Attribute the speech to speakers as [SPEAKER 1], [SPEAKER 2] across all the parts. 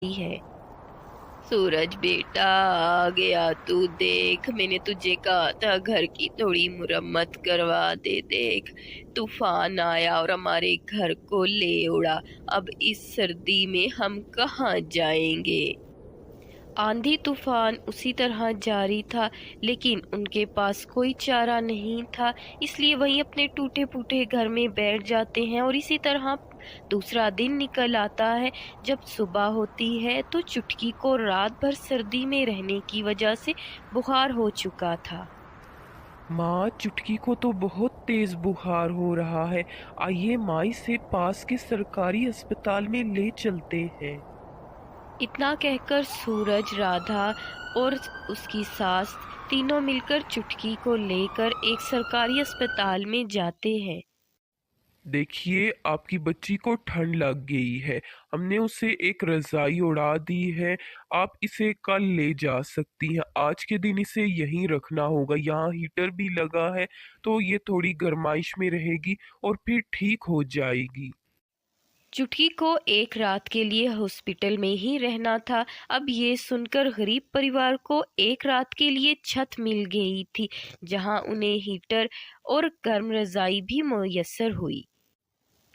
[SPEAKER 1] है। सूरज बेटा आ गया, तू देख, मैंने तुझे कहा था घर की थोड़ी मुरम्मत करवा दे। देख, तूफान आया और हमारे घर को ले उड़ा। अब इस सर्दी में हम कहाँ जाएंगे। आंधी तूफान उसी तरह जारी था, लेकिन उनके पास कोई चारा नहीं था, इसलिए वही अपने टूटे फूटे घर में बैठ जाते हैं। और इसी तरह दूसरा दिन निकल आता है। जब सुबह होती है तो चुटकी को रात भर सर्दी में रहने की वजह से बुखार हो चुका था।
[SPEAKER 2] माँ, चुटकी को तो बहुत तेज बुखार हो रहा है। आइए माँ, इसे पास के सरकारी अस्पताल में ले चलते हैं।
[SPEAKER 1] इतना कहकर सूरज, राधा और उसकी सास तीनों मिलकर चुटकी को लेकर एक सरकारी अस्पताल में जाते हैं।
[SPEAKER 2] देखिए, आपकी बच्ची को ठंड लग गई है। हमने उसे एक रजाई उड़ा दी है। आप इसे कल ले जा सकती हैं। आज के दिन इसे यहीं रखना होगा। यहाँ हीटर भी लगा है, तो ये थोड़ी गर्माइश में रहेगी और फिर ठीक हो जाएगी।
[SPEAKER 1] चुटकी को एक रात के लिए हॉस्पिटल में ही रहना था। अब ये सुनकर गरीब परिवार को एक रात के लिए छत मिल गई थी, जहां उन्हें हीटर और गर्म रजाई भी मुयस्सर हुई।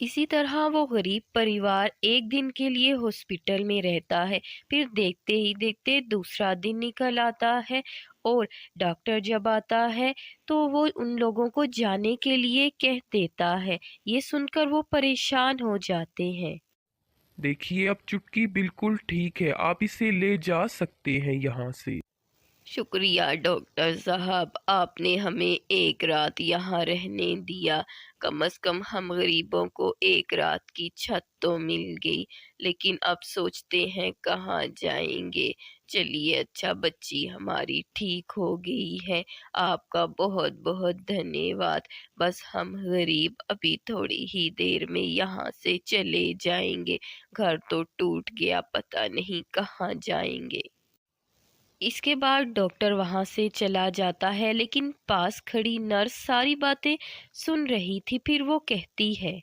[SPEAKER 1] इसी तरह वो गरीब परिवार एक दिन के लिए हॉस्पिटल में रहता है। फिर देखते ही देखते दूसरा दिन निकल आता है और डॉक्टर जब आता है तो वो उन लोगों को जाने के लिए कह देता है। ये सुनकर वो परेशान हो जाते हैं।
[SPEAKER 2] देखिए, अब चुटकी बिल्कुल ठीक है। आप इसे ले जा सकते हैं यहाँ से।
[SPEAKER 1] शुक्रिया डॉक्टर साहब, आपने हमें एक रात यहाँ रहने दिया। कम से कम हम गरीबों को एक रात की छत तो मिल गई, लेकिन अब सोचते हैं कहाँ जाएंगे। चलिए, अच्छा, बच्ची हमारी ठीक हो गई है। आपका बहुत बहुत धन्यवाद। बस हम गरीब अभी थोड़ी ही देर में यहाँ से चले जाएंगे। घर तो टूट गया, पता नहीं कहाँ जाएंगे। इसके बाद डॉक्टर वहां से चला जाता है, लेकिन पास खड़ी नर्स सारी बातें सुन रही थी। फिर वो कहती है,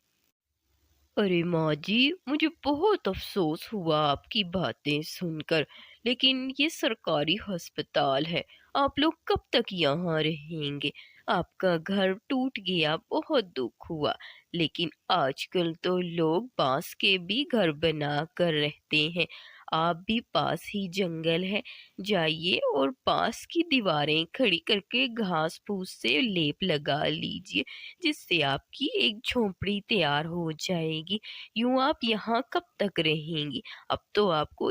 [SPEAKER 1] अरे माँ जी, मुझे बहुत अफसोस हुआ आपकी बातें सुनकर, लेकिन ये सरकारी अस्पताल है। आप लोग कब तक यहाँ रहेंगे। आपका घर टूट गया, बहुत दुख हुआ, लेकिन आजकल तो लोग बांस के भी घर बना कर रहते हैं। आप भी पास ही जंगल है, जाइए और बांस की दीवारें खड़ी करके घास फूस से लेप लगा लीजिए, जिससे आपकी एक झोंपड़ी तैयार हो जाएगी। यूं आप यहाँ कब तक रहेंगी। अब तो आपको